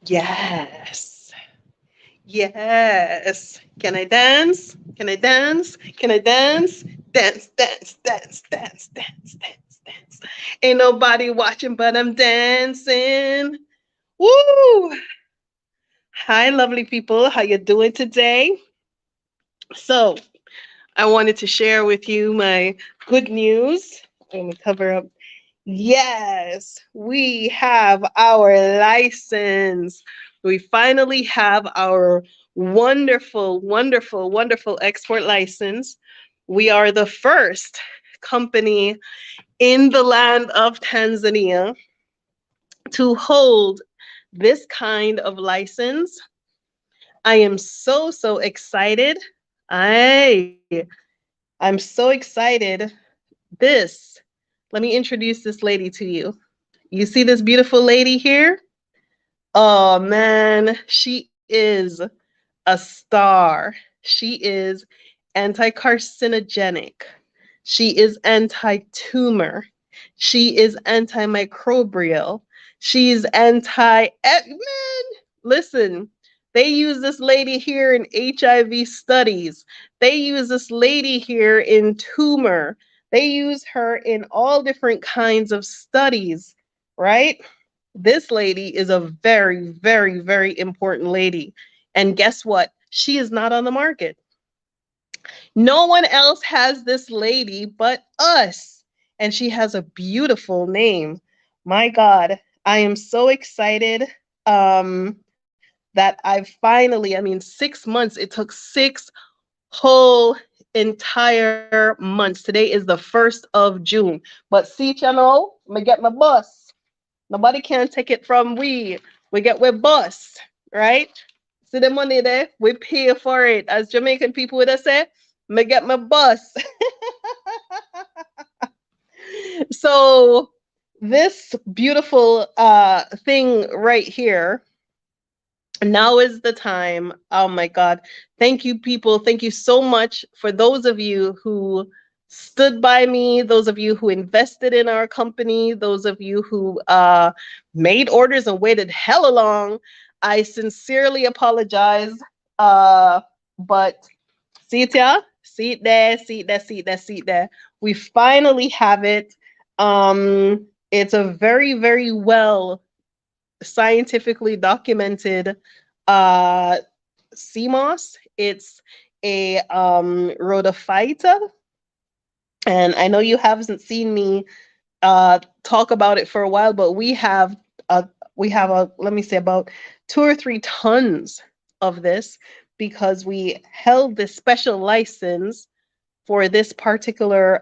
Yes. Yes. Can I dance? Can I dance? Can I dance? Dance, dance, dance, dance, dance, dance, dance. Ain't nobody watching, but I'm dancing. Woo! Hi, lovely people. How you doing today? So, I wanted to share with you my good news. Let me cover up. Yes, we have our license. We finally have our wonderful, wonderful, wonderful export license. We are the first company in the land of Tanzania to hold this kind of license. I am so, so excited. I I'm so excited. This, let me introduce this lady to you. You see this beautiful lady here? Oh man, she is a star. She is anti-carcinogenic. She is anti-tumor. She is antimicrobial. She's man, listen, they use this lady here in HIV studies. They use this lady here in tumor. They use her in all different kinds of studies, right? This lady is a very, very, very important lady. And guess what? She is not on the market. No one else has this lady but us. And she has a beautiful name. My God, I am so excited that I've finally, 6 months, it took 6 whole entire months. Today is the 1st of June. But see, you know, I'm going to get my bus. Nobody can take it from we. We get we bus, right? See the money there? We pay for it. As Jamaican people would have said, me get my bus. So this beautiful thing right here, now is the time. Oh my God. Thank you, people. Thank you so much for those of you who stood by me, those of you who invested in our company, those of you who made orders and waited hella long. I sincerely apologize. But see it here, see it there, see it there, see it there, see it there. We finally have it. It's a very, very well scientifically documented uh, CMOS. It's a rhodophyta, and I know you haven't seen me talk about it for a while, but a we have a let me say about 2 or 3 tons of this because we held this special license for this particular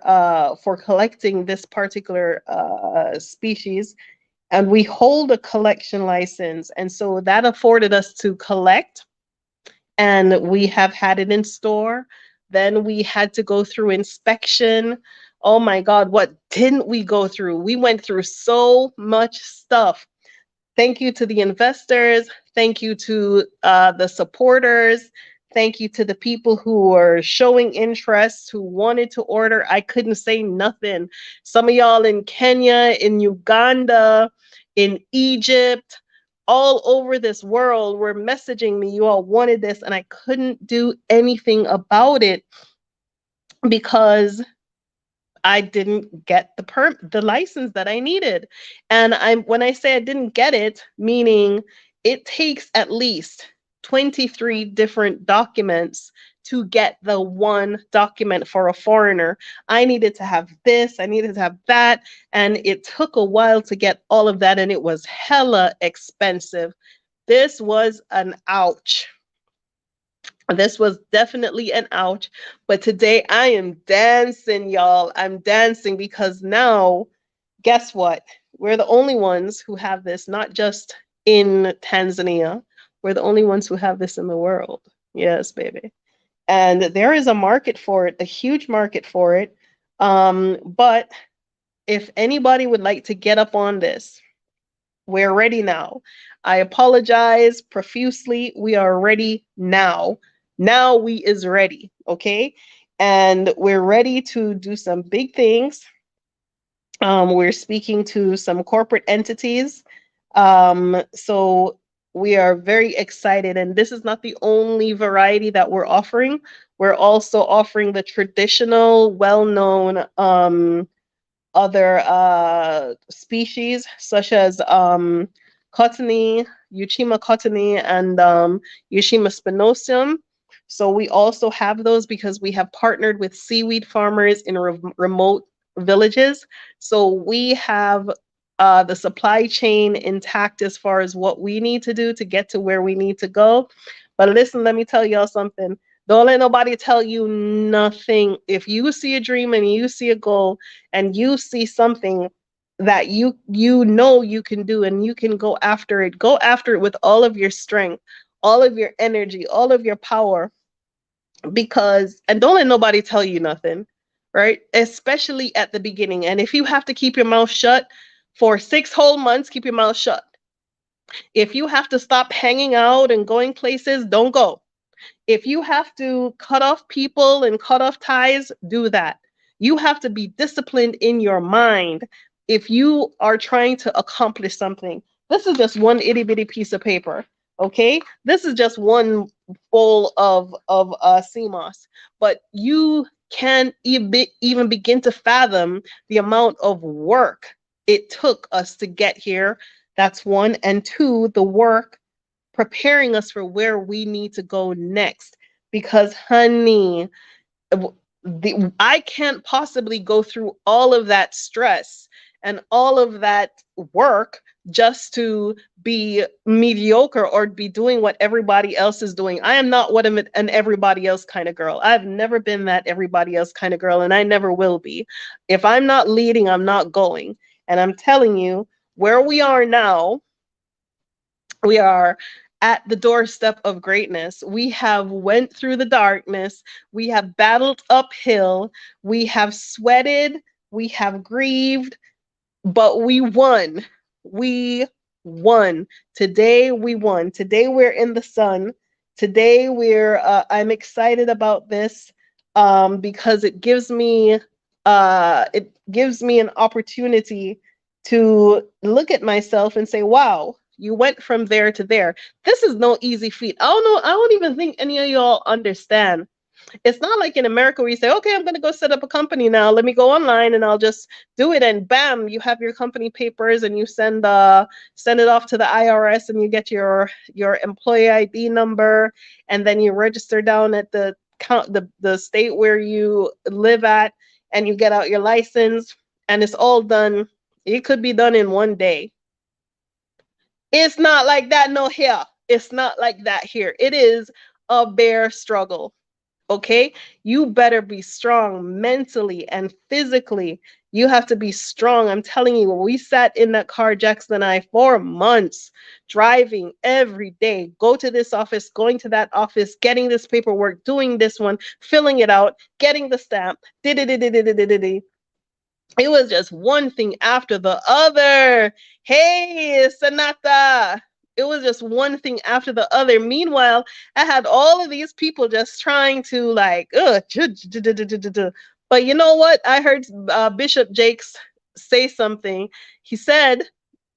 for collecting this particular species, and we hold a collection license, and so that afforded us to collect, and we have had it in store. Then we had to go through inspection. Oh my God, what didn't we go through? We went through so much stuff. Thank you to the investors. Thank you to the supporters. Thank you to the people who were showing interest, who wanted to order. I couldn't say nothing. Some of y'all in Kenya, in Uganda, in Egypt, all over this world were messaging me. You all wanted this, and I couldn't do anything about it because I didn't get the license that I needed. And when I say I didn't get it, meaning it takes at least 23 different documents to get the one document for a foreigner. I needed to have this, I needed to have that, and it took a while to get all of that, and it was hella expensive. This was an ouch. This was definitely an ouch, but today I am dancing, y'all. I'm dancing because now, guess what? We're the only ones who have this, not just in Tanzania. We're the only ones who have this in the world. Yes, baby. And there is a market for it, a huge market for it. But if anybody would like to get up on this, we're ready now. I apologize profusely. We are ready now. Now we is ready, okay? And we're ready to do some big things. We're speaking to some corporate entities. So We are very excited, and this is not the only variety that we're offering. We're also offering the traditional, well-known other species, such as cottony, Euchima cottony, and Euchima spinosum. So we also have those because we have partnered with seaweed farmers in remote villages. So we have the supply chain intact as far as what we need to do to get to where we need to go. But listen, let me tell y'all something. Don't let nobody tell you nothing. If you see a dream and you see a goal and you see something that you know you can do and you can go after it with all of your strength, all of your energy, all of your power, because and don't let nobody tell you nothing, right? Especially at the beginning. And if you have to keep your mouth shut for 6 whole months, keep your mouth shut. If you have to stop hanging out and going places, don't go. If you have to cut off people and cut off ties, do that. You have to be disciplined in your mind if you are trying to accomplish something. This is just one itty bitty piece of paper, okay? This is just one bowl of CMOS, but you can't even begin to fathom the amount of work it took us to get here. That's one. And two, the work preparing us for where we need to go next. Because, honey, I can't possibly go through all of that stress and all of that work just to be mediocre or be doing what everybody else is doing. I am not what an everybody else kind of girl. I've never been that everybody else kind of girl, and I never will be. If I'm not leading, I'm not going. And I'm telling you, where we are now, we are at the doorstep of greatness. We have went through the darkness. We have battled uphill. We have sweated. We have grieved, but we won. We won. Today we won. Today we're in the sun. Today I'm excited about this because it gives me an opportunity to look at myself and say, wow, you went from there to there. This is no easy feat. I don't know. I don't even think any of y'all understand. It's not like in America where you say, okay, I'm going to go set up a company now. Let me go online and I'll just do it. And bam, you have your company papers and you send it off to the IRS and you get your employee ID number. And then you register down at the state where you live at, and you get out your license, and it's all done. It could be done in one day. It's not like that no here. It's not like that here. It is a bare struggle. Okay? You better be strong mentally and physically. You have to be strong. I'm telling you, we sat in that car, Jackson and I, for months, driving every day, go to this office, going to that office, getting this paperwork, doing this one, filling it out, getting the stamp. It was just one thing after the other. Hey, Sanata. It was just one thing after the other. Meanwhile, I had all of these people just trying to like, but you know what? I heard Bishop Jakes say something. He said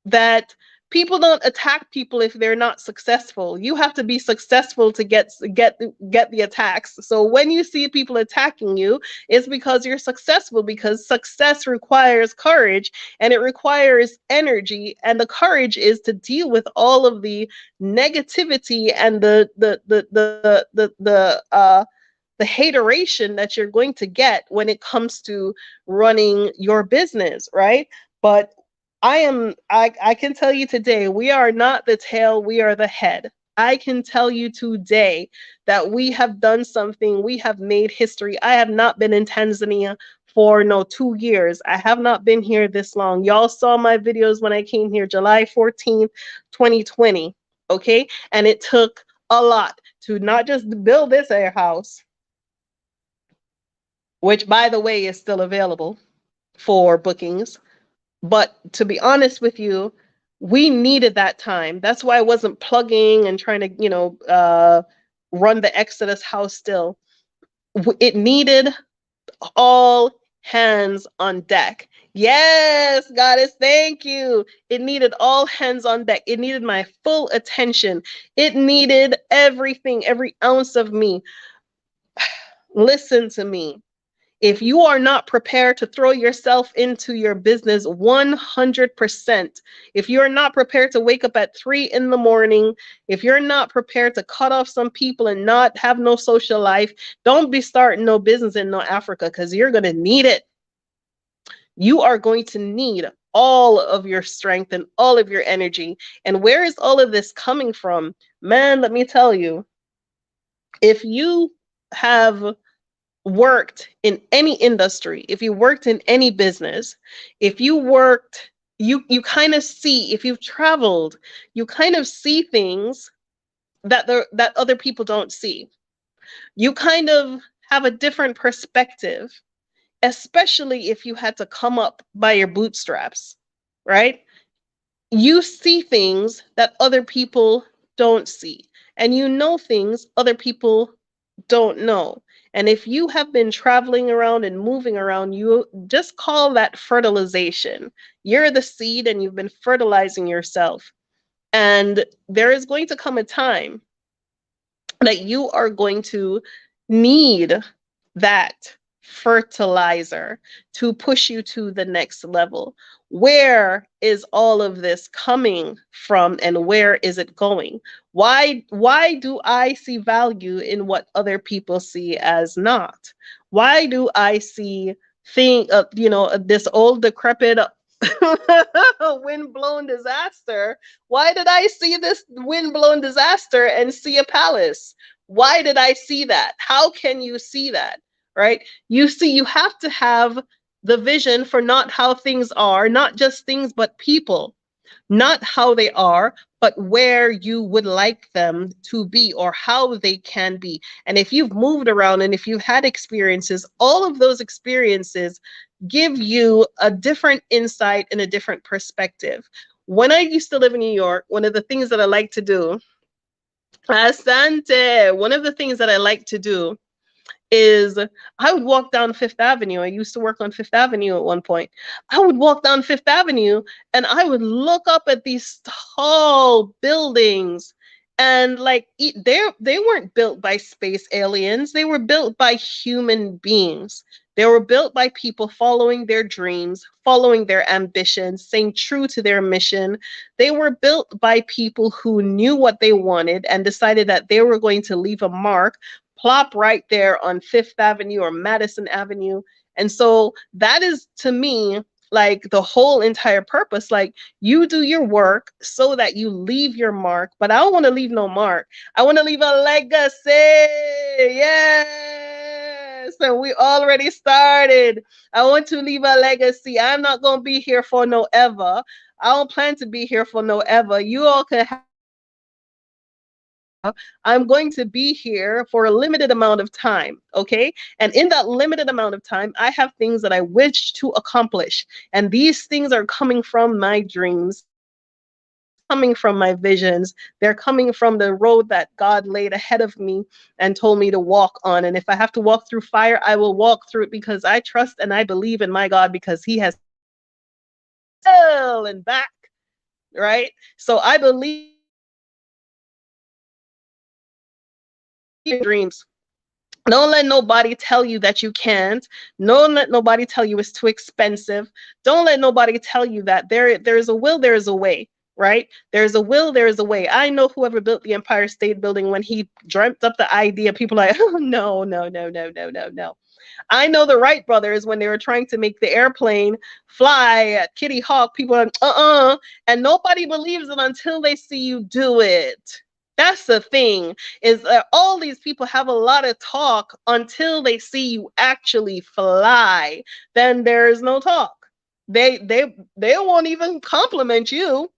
that people don't attack people if they're not successful. You have to be successful to get the attacks. So when you see people attacking you, it's because you're successful, because success requires courage and it requires energy, and the courage is to deal with all of the negativity and the hateration that you're going to get when it comes to running your business, right? But I can tell you today, we are not the tail, we are the head. I can tell you today that we have done something, we have made history. I have not been in Tanzania for 2 years. I have not been here this long. Y'all saw my videos when I came here July 14th, 2020. Okay? And it took a lot to not just build this air house, which by the way is still available for bookings. But to be honest with you, we needed that time. That's why I wasn't plugging and trying to, run the Exodus house still. It needed all hands on deck. Yes, goddess, thank you. It needed all hands on deck. It needed my full attention. It needed everything, every ounce of me. Listen to me. If you are not prepared to throw yourself into your business 100%, if you're not prepared to wake up at 3 in the morning, if you're not prepared to cut off some people and not have no social life, don't be starting no business in no Africa, because you're going to need it. You are going to need all of your strength and all of your energy. And where is all of this coming from? Man, let me tell you, if you have worked in any industry, if you worked in any business, if you worked, you kind of see, if you've traveled, you kind of see things that other people don't see. You kind of have a different perspective, especially if you had to come up by your bootstraps, right? You see things that other people don't see, and you know things other people don't know. And if you have been traveling around and moving around, you just call that fertilization. You're the seed and you've been fertilizing yourself. And there is going to come a time that you are going to need that fertilizer to push you to the next level. Where is all of this coming from and where is it going? Why do I see value in what other people see as not? Why do I see this old decrepit windblown disaster? Why did I see this windblown disaster and see a palace? Why did I see that? How can you see that? Right? You see, you have to have the vision for not how things are, not just things, but people, not how they are, but where you would like them to be or how they can be. And if you've moved around and if you've had experiences, all of those experiences give you a different insight and a different perspective. When I used to live in New York, one of the things that I like to do, Asante, one of the things that I like to do is I would walk down Fifth Avenue. I used to work on Fifth Avenue at one point. I would walk down Fifth Avenue and I would look up at these tall buildings, and like they weren't built by space aliens. They were built by human beings. They were built by people following their dreams, following their ambitions, staying true to their mission. They were built by people who knew what they wanted and decided that they were going to leave a mark, plop right there on Fifth Avenue or Madison Avenue. And so that is, to me, like the whole entire purpose. Like, you do your work so that you leave your mark, but I don't want to leave no mark. I want to leave a legacy. Yes. And we already started. I want to leave a legacy. I'm not going to be here for no ever. I don't plan to be here for no ever. You all can have. I'm going to be here for a limited amount of time, okay? And in that limited amount of time, I have things that I wish to accomplish. And these things are coming from my dreams, coming from my visions. They're coming from the road that God laid ahead of me and told me to walk on. And if I have to walk through fire, I will walk through it, because I trust and I believe in my God, because He has hell and back, right? So I believe in dreams. Don't let nobody tell you that you can't. Don't let nobody tell you it's too expensive. Don't let nobody tell you that there's a will, there's a way, right? There's a will, there's a way. I know whoever built the Empire State Building, when he dreamt up the idea, people are like, oh, no, no, no, no, no, no, no. I know the Wright brothers, when they were trying to make the airplane fly at Kitty Hawk, people are and nobody believes it until they see you do it. That's the thing, is that all these people have a lot of talk until they see you actually fly. Then there's no talk. They won't even compliment you,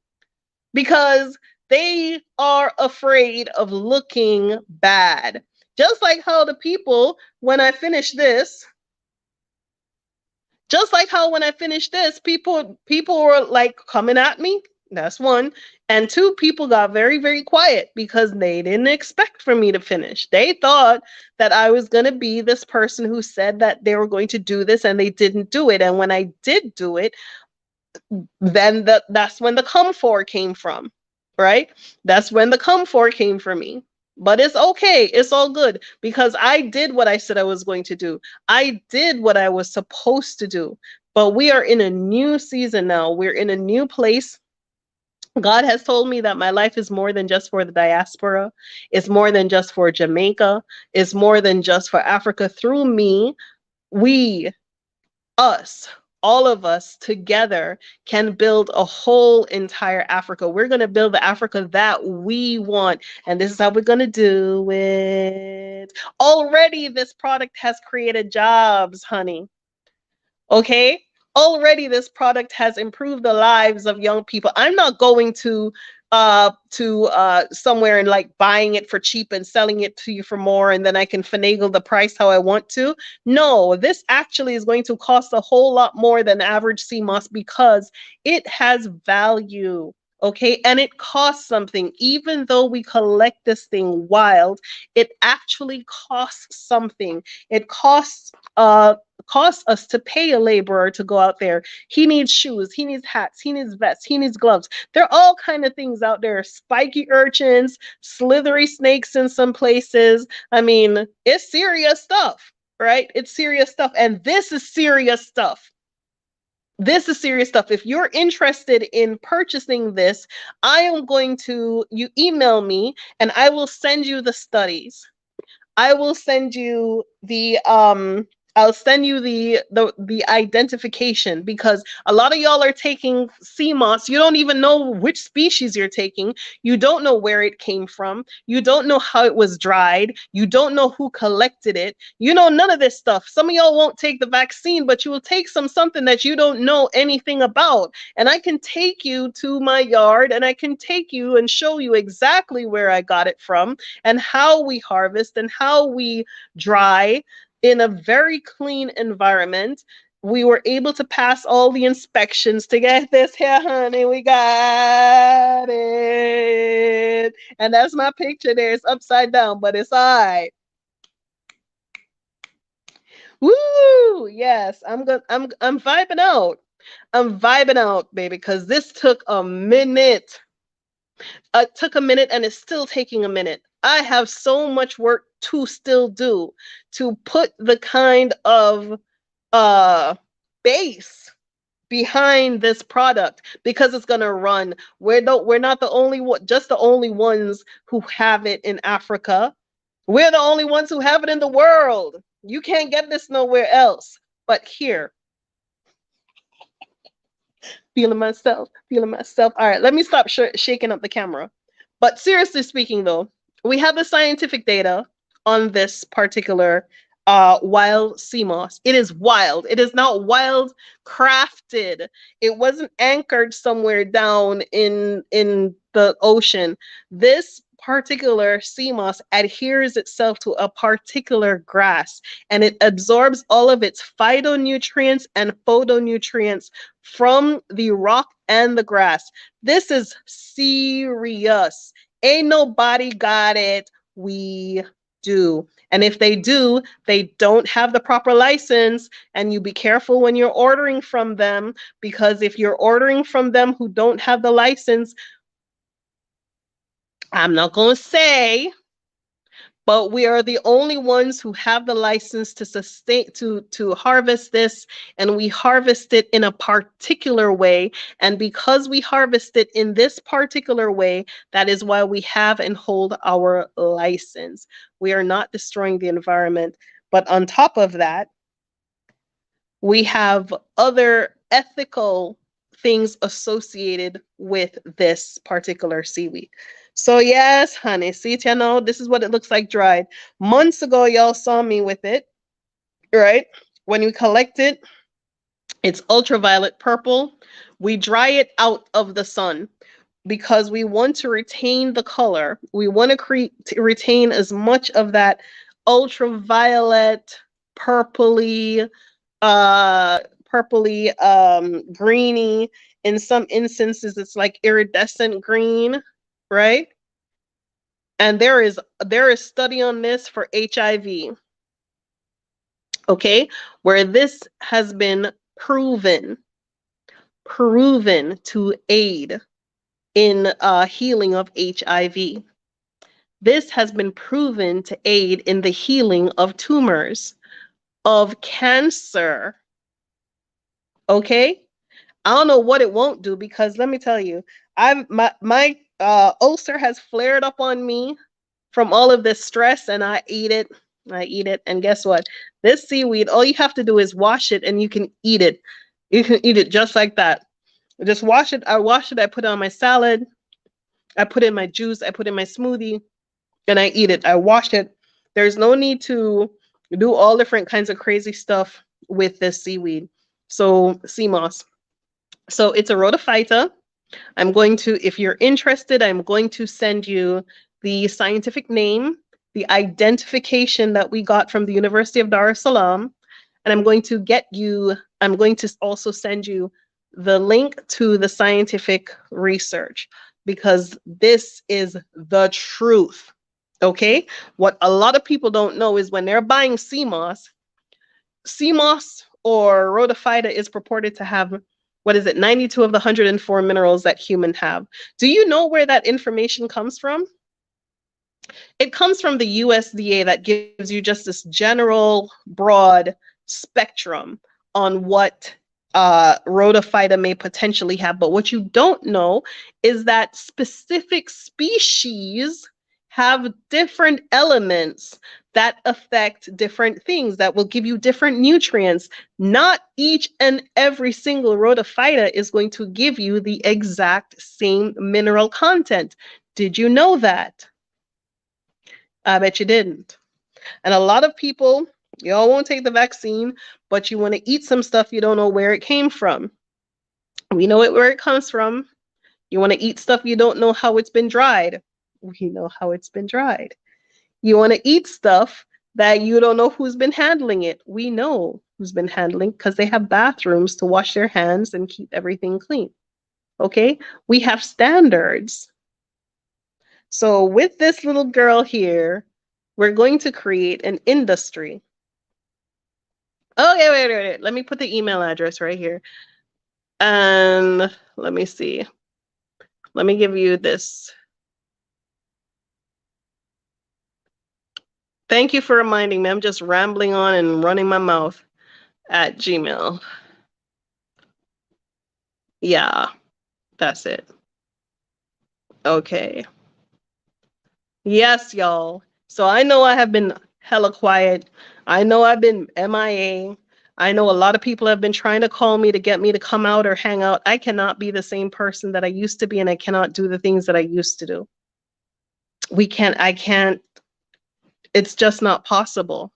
because they are afraid of looking bad. Just like how the people, when I finish this, just like how when I finished this, people were like coming at me. That's one. And two, people got very, very quiet because they didn't expect for me to finish. They thought that I was going to be this person who said that they were going to do this and they didn't do it. And when I did do it, then that's when the come for came from, right? That's when the come for came for me. But it's okay. It's all good because I did what I said I was going to do. I did what I was supposed to do. But we are in a new season now. We're in a new place. God has told me that my life is more than just for the diaspora. It's more than just for Jamaica. It's more than just for Africa. Through me, we, us, all of us together can build a whole entire Africa. We're going to build the Africa that we want. And this is how we're going to do it. Already, this product has created jobs, honey. Okay? Already this product has improved the lives of young people. I'm not going to somewhere and like buying it for cheap and selling it to you for more, and then I can finagle the price how I want to. No, this actually is going to cost a whole lot more than average sea moss because it has value. Okay, and it costs something. Even though we collect this thing wild, it actually costs something. It costs us to pay a laborer to go out there. He needs shoes, he needs hats, he needs vests, he needs gloves. There are all kind of things out there. Spiky urchins, slithery snakes in some places. I mean, it's serious stuff, right? It's serious stuff. And this is serious stuff. This is serious stuff. If you're interested in purchasing this, you email me and I will send you the studies. I will send you the I'll send you the identification because a lot of y'all are taking sea moss. You don't even know which species you're taking. You don't know where it came from. You don't know how it was dried. You don't know who collected it. You know none of this stuff. Some of y'all won't take the vaccine, but you will take something that you don't know anything about. And I can take you to my yard and I can take you and show you exactly where I got it from and how we harvest and how we dry in a very clean environment. We were able to pass all the inspections to get this here, honey. We got it. And that's my picture there. It's upside down, but it's all right. Woo! Yes, I'm vibing out. I'm vibing out, baby, because this took a minute. It took a minute and it's still taking a minute. I have so much work to still do to put the kind of base behind this product because it's gonna run. We're not the only one, just the only ones who have it in Africa. We're the only ones who have it in the world. You can't get this nowhere else but here. Feeling myself, feeling myself. All right, let me stop shaking up the camera. But seriously speaking, though, we have the scientific data on this particular wild sea moss. It is wild. It is not wild crafted. It wasn't anchored somewhere down in the ocean. This particular sea moss adheres itself to a particular grass and it absorbs all of its phytonutrients and photonutrients from the rock and the grass. This is serious. Ain't nobody got it. We do. And if they do, they don't have the proper license. And you be careful when you're ordering from them, because if you're ordering from them who don't have the license, I'm not going to say, but we are the only ones who have the license to sustain, to harvest this, and we harvest it in a particular way. And because we harvest it in this particular way, that is why we have and hold our license. We are not destroying the environment. But on top of that, we have other ethical things associated with this particular seaweed. So yes, honey, see it, you know, this is what it looks like dried. Months ago, y'all saw me with it, right? When we collect it, it's ultraviolet purple. We dry it out of the sun because we want to retain the color. We want to retain as much of that ultraviolet, purpley, purpley, greeny. In some instances, it's like iridescent green, right? And there is study on this for HIV, okay, where this has been proven to aid in healing of HIV. This has been proven to aid in the healing of tumors, of cancer. Okay? I don't know what it won't do, because let me tell you, my ulcer has flared up on me from all of this stress, and I eat it. And guess what? This seaweed, all you have to do is wash it and you can eat it. You can eat it just like that. Just wash it. I wash it, I put it on my salad, I put it in my juice, I put it in my smoothie, and I eat it. I wash it. There's no need to do all different kinds of crazy stuff with this seaweed. So sea moss. So it's a rhodophyta. I'm going to, if you're interested, I'm going to send you the scientific name, the identification that we got from the University of Dar es Salaam, and I'm going to also send you the link to the scientific research, because this is the truth. Okay? What a lot of people don't know is when they're buying sea moss or rhodophyta is purported to have, what is it, 92 of the 104 minerals that humans have. Do you know where that information comes from? It comes from the USDA, that gives you just this general, broad spectrum on what rhodophyta may potentially have. But what you don't know is that specific species have different elements that affect different things, that will give you different nutrients. Not each and every single rhodophyta is going to give you the exact same mineral content. Did you know that? I bet you didn't. And a lot of people, y'all won't take the vaccine, but you want to eat some stuff you don't know where it came from. We know where it comes from. You want to eat stuff you don't know how it's been dried. We know how it's been dried. You want to eat stuff that you don't know who's been handling it. We know who's been handling, because they have bathrooms to wash their hands and keep everything clean. Okay? We have standards. So with this little girl here, we're going to create an industry. Oh, yeah, wait. Let me put the email address right here. And let me see. Let me give you this. Thank you for reminding me. I'm just rambling on and running my mouth at Gmail. Yeah, that's it. Okay. Yes, y'all. So I know I have been hella quiet. I know I've been MIA. I know a lot of people have been trying to call me to get me to come out or hang out. I cannot be the same person that I used to be, and I cannot do the things that I used to do. I can't, it's just not possible,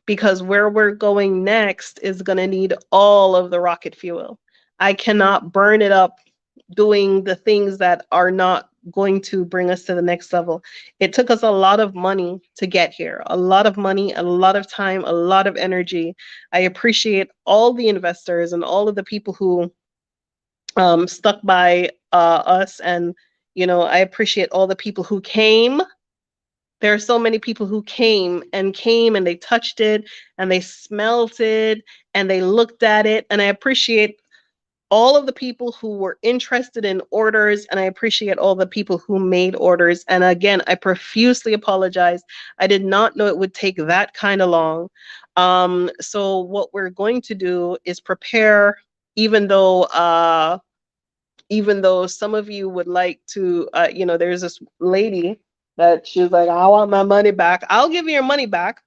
because where we're going next is going to need all of the rocket fuel. I cannot burn it up doing the things that are not going to bring us to the next level. It took us a lot of money to get here, a lot of money, a lot of time, a lot of energy. I appreciate all the investors and all of the people who stuck by us. And, you know, I appreciate all the people who came. There are so many people who came and they touched it and they smelt it and they looked at it. And I appreciate all of the people who were interested in orders, and I appreciate all the people who made orders. And again, I profusely apologize. I did not know it would take that kind of long. So what we're going to do is prepare, even though some of you would like to, you know, there's this lady that she's like, I want my money back. I'll give you your money back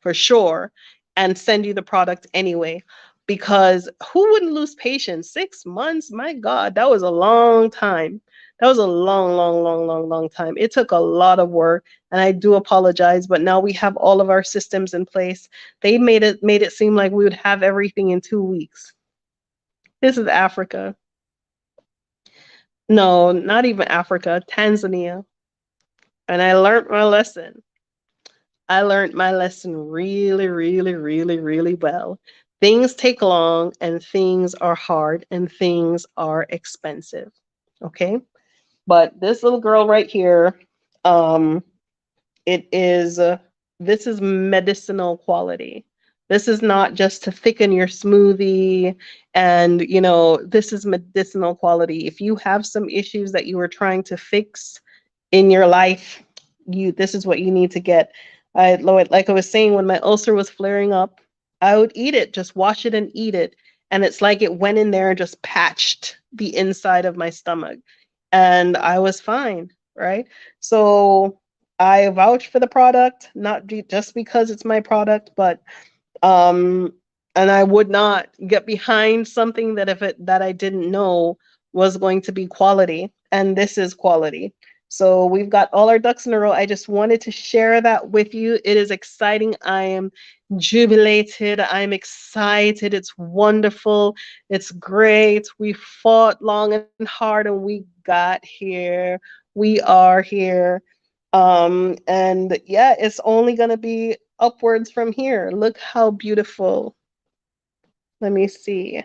for sure and send you the product anyway. Because who wouldn't lose patience? 6 months, my God, that was a long time. That was a long time. It took a lot of work, and I do apologize, but now we have all of our systems in place. They made it seem like we would have everything in 2 weeks. This is Africa. No, not even Africa, Tanzania. And I learned my lesson. I learned my lesson really well. Things take long and things are hard and things are expensive. Okay. But this little girl right here, um, it is, this is medicinal quality. This is not just to thicken your smoothie. And, you know, this is medicinal quality. If you have some issues that you are trying to fix in your life, this is what you need to get. Like I was saying, when my ulcer was flaring up, I would eat it, just wash it and eat it. And it's like it went in there and just patched the inside of my stomach. And I was fine, right? So I vouch for the product, not just because it's my product, but um, and I would not get behind something that that I didn't know was going to be quality, and this is quality. So we've got all our ducks in a row. I just wanted to share that with you. It is exciting. I am jubilated. I'm excited. It's wonderful. It's great. We fought long and hard and we got here. We are here. And yeah, it's only going to be upwards from here. Look how beautiful. Let me see.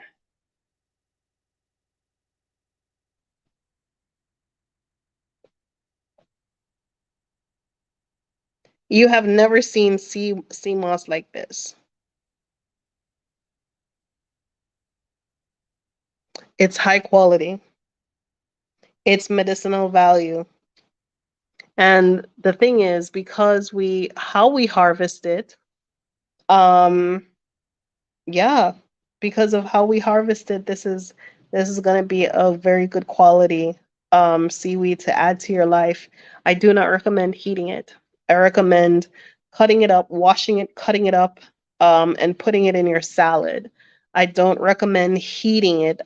You have never seen sea moss like this. It's high quality. It's medicinal value. And the thing is, because how we harvest it, um, yeah, because of how we harvested, this is going to be a very good quality seaweed to add to your life. I do not recommend heating it. I recommend cutting it up, washing it, cutting it up, and putting it in your salad. I don't recommend heating it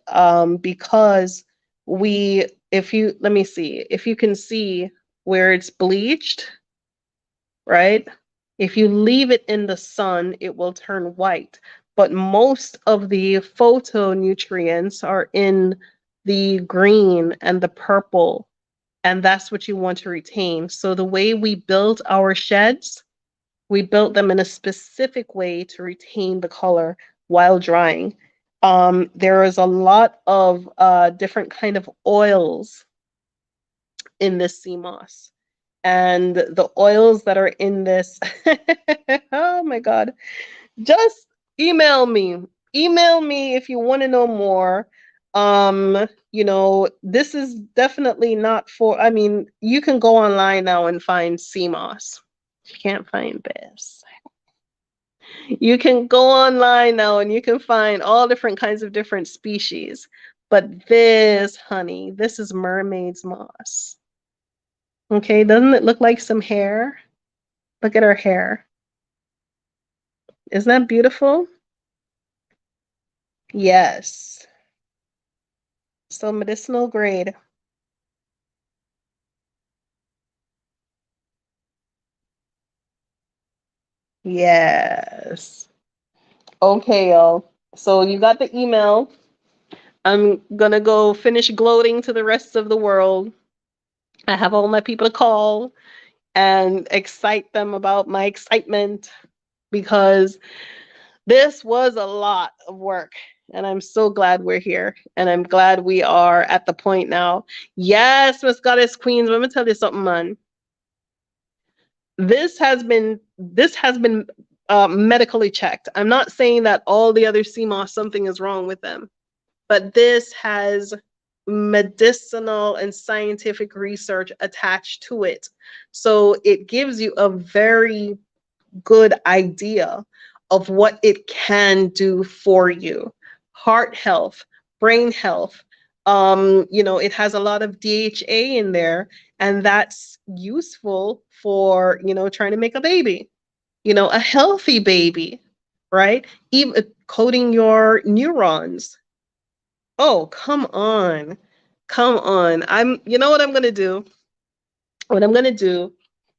because if you, let me see, if you can see where it's bleached, right? If you leave it in the sun, it will turn white. But most of the phytonutrients are in the green and the purple, and that's what you want to retain. So the way we built our sheds, we built them in a specific way to retain the color while drying. There is a lot of different kind of oils in this sea moss. And the oils that are in this, oh my God, just email me. Email me if you want to know more. You know, this is definitely not for, I mean, you can go online now and find sea moss. You can't find this. You can go online now and you can find all different kinds of different species. But this, honey, this is mermaid's moss. Okay, doesn't it look like some hair? Look at her hair. Isn't that beautiful? Yes. So medicinal grade. Yes. Okay, y'all. So you got the email. I'm gonna go finish gloating to the rest of the world. I have all my people to call and excite them about my excitement because this was a lot of work. And I'm so glad we're here. And I'm glad we are at the point now. Yes, Miss Goddess Queens, let me tell you something, man. This has been medically checked. I'm not saying that all the other CMOS, something is wrong with them, but this has medicinal and scientific research attached to it. So it gives you a very good idea of what it can do for you. Heart health, brain health. You know, it has a lot of DHA in there, and that's useful for, you know, trying to make a baby, you know, a healthy baby, right? Even coating your neurons. Oh, come on. Come on. You know what I'm going to do? What I'm going to do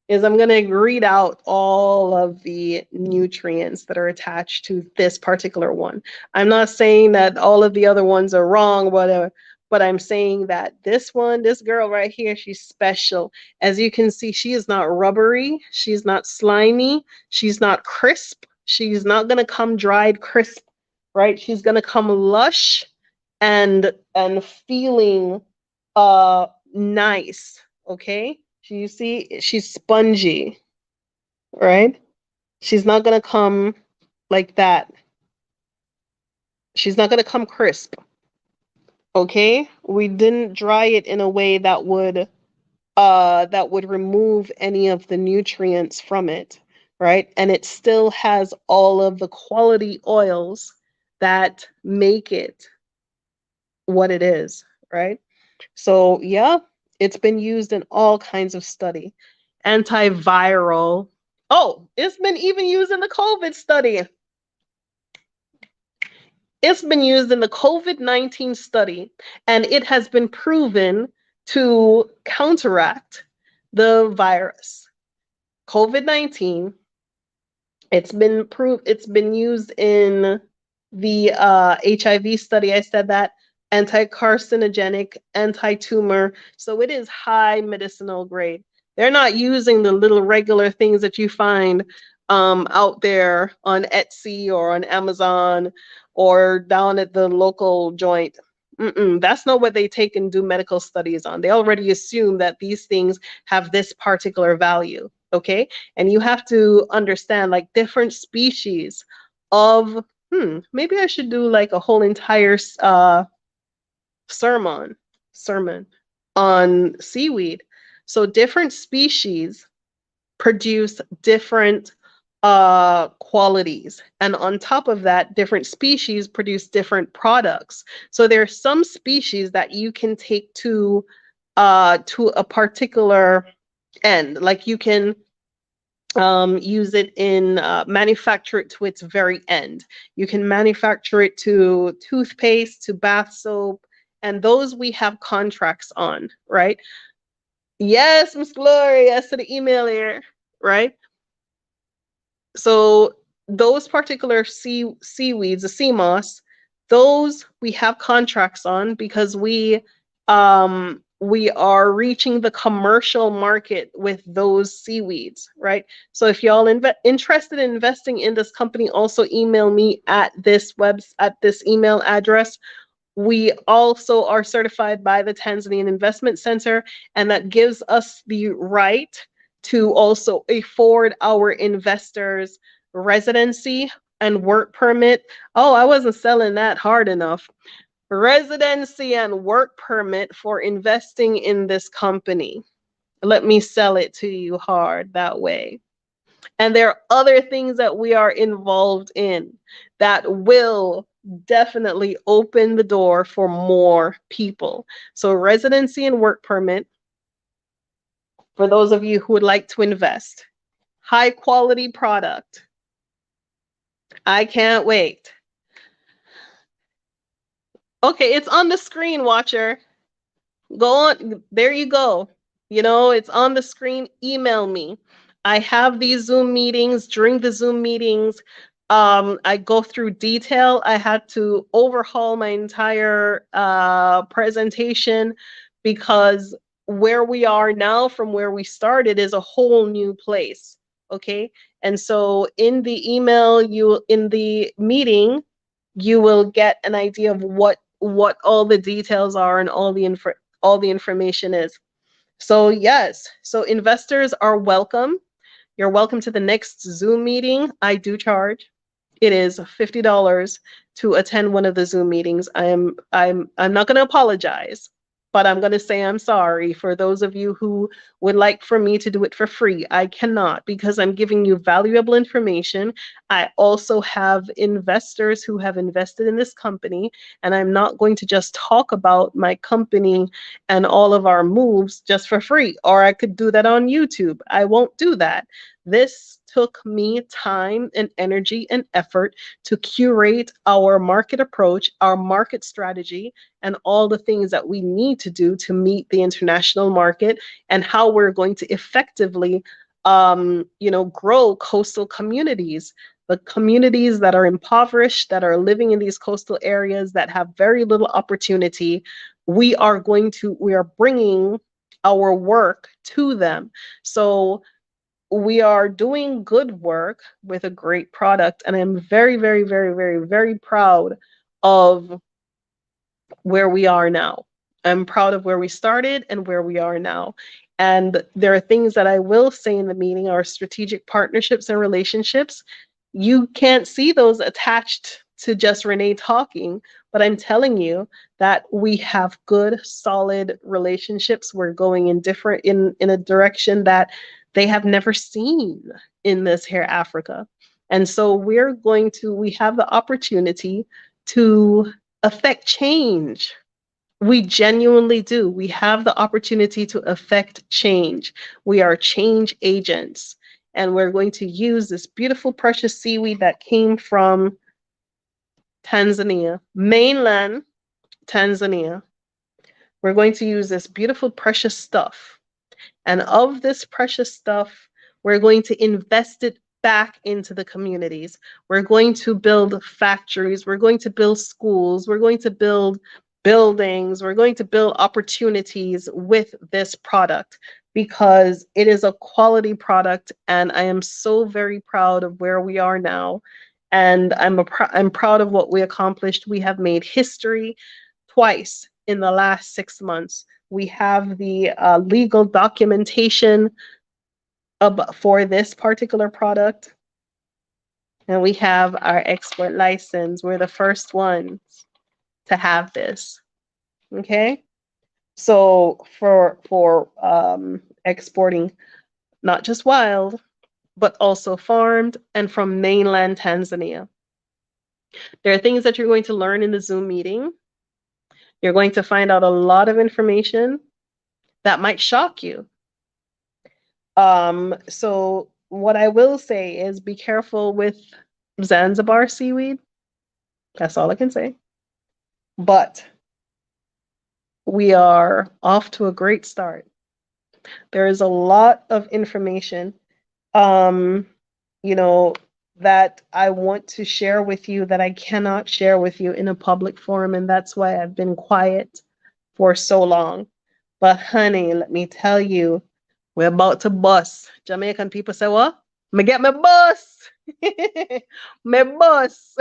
is I'm going to read out all of the nutrients that are attached to this particular one. I'm not saying that all of the other ones are wrong, whatever, but I'm saying that this one, this girl right here, she's special. As you can see, she is not rubbery. She's not slimy. She's not crisp. She's not going to come dried crisp right? She's gonna come lush and feeling nice, okay? You see, she's spongy, right? She's not gonna come like that. She's not gonna come crisp, okay? We didn't dry it in a way that would remove any of the nutrients from it, right? And it still has all of the quality oils that make it what it is, right? So, yeah, it's been used in all kinds of study. Antiviral. Oh, it's been even used in the COVID study. It's been used in the COVID-19 study, and it has been proven to counteract the virus. COVID-19, it's been used in the HIV study. I said that anti-carcinogenic, anti-tumor. So it is high medicinal grade. They're not using the little regular things that you find out there on Etsy or on Amazon or down at the local joint. That's not what they take and do medical studies on. They already assume that these things have this particular value. Okay. And you have to understand like different species of, maybe I should do like a whole entire sermon on seaweed. So different species produce different qualities, and on top of that, different species produce different products. So there are some species that you can take to a particular end, like you can use it in manufacture it to its very end. You can manufacture it to toothpaste, to bath soap, and those we have contracts on, right? Yes, Miss Glory, yes to the email here, right? So those particular seaweeds, the sea moss, those we have contracts on because we are reaching the commercial market with those seaweeds, right? So if y'all interested in investing in this company, also email me at this email address. We also are certified by the Tanzanian Investment Center, and that gives us the right to also afford our investors residency and work permit. Oh, I wasn't selling that hard enough. Residency and work permit for investing in this company. Let me sell it to you hard that way. And there are other things that we are involved in that will definitely open the door for more people. So residency and work permit for those of you who would like to invest. High quality product. I can't wait. Okay, it's on the screen, watcher. Go on. There you go. You know, it's on the screen. Email me. I have these Zoom meetings. During the Zoom meetings, I go through detail. I had to overhaul my entire presentation because where we are now from where we started is a whole new place. Okay. And so in the email, in the meeting, you will get an idea of what all the details are and all the information is. So yes, so investors are welcome. You're welcome to the next Zoom meeting. I do charge. It is $50 to attend one of the Zoom meetings. I'm not going to apologize, but I'm going to say I'm sorry for those of you who would like for me to do it for free. I cannot because I'm giving you valuable information. I also have investors who have invested in this company, and I'm not going to just talk about my company and all of our moves just for free, or I could do that on YouTube. I won't do that. This took me time and energy and effort to curate our market approach, our market strategy, and all the things that we need to do to meet the international market and how we're going to effectively grow coastal communities, the communities that are impoverished, that are living in these coastal areas that have very little opportunity. We are bringing our work to them. So we are doing good work with a great product, and I'm very, very, very, very, very proud of where we are now. I'm proud of where we started and where we are now. And there are things that I will say in the meeting, our strategic partnerships and relationships. You can't see those attached to just Renee talking, but I'm telling you that we have good, solid relationships. We're going in different in a direction that they have never seen in this here Africa. And so we have the opportunity to affect change. We genuinely do. We have the opportunity to affect change. We are change agents. And we're going to use this beautiful, precious seaweed that came from Tanzania, mainland Tanzania. We're going to use this beautiful, precious stuff. And of this precious stuff, we're going to invest it back into the communities. We're going to build factories. We're going to build schools. We're going to build buildings. We're going to build opportunities with this product because it is a quality product. And I am so very proud of where we are now. And I'm proud of what we accomplished. We have made history twice in the last 6 months. We have the legal documentation for this particular product. And we have our export license. We're the first ones to have this. Okay. So for exporting not just wild, but also farmed and from mainland Tanzania. There are things that you're going to learn in the Zoom meeting. You're going to find out a lot of information that might shock you. So what I will say is be careful with Zanzibar seaweed. That's all I can say. But we are off to a great start. There is a lot of information, you know, that I want to share with you that I cannot share with you in a public forum, and that's why I've been quiet for so long. But honey, let me tell you, we're about to bust. Jamaican people say what? Me get my bus. My bus.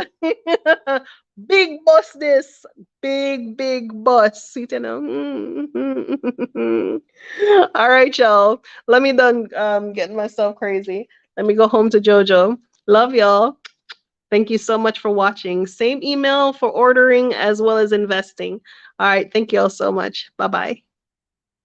Big bus this. Big bus. You know. All right, y'all. Let me done getting myself crazy. Let me go home to Jojo. Love y'all. Thank you so much for watching. Same email for ordering as well as investing. All right. Thank you all so much. Bye-bye.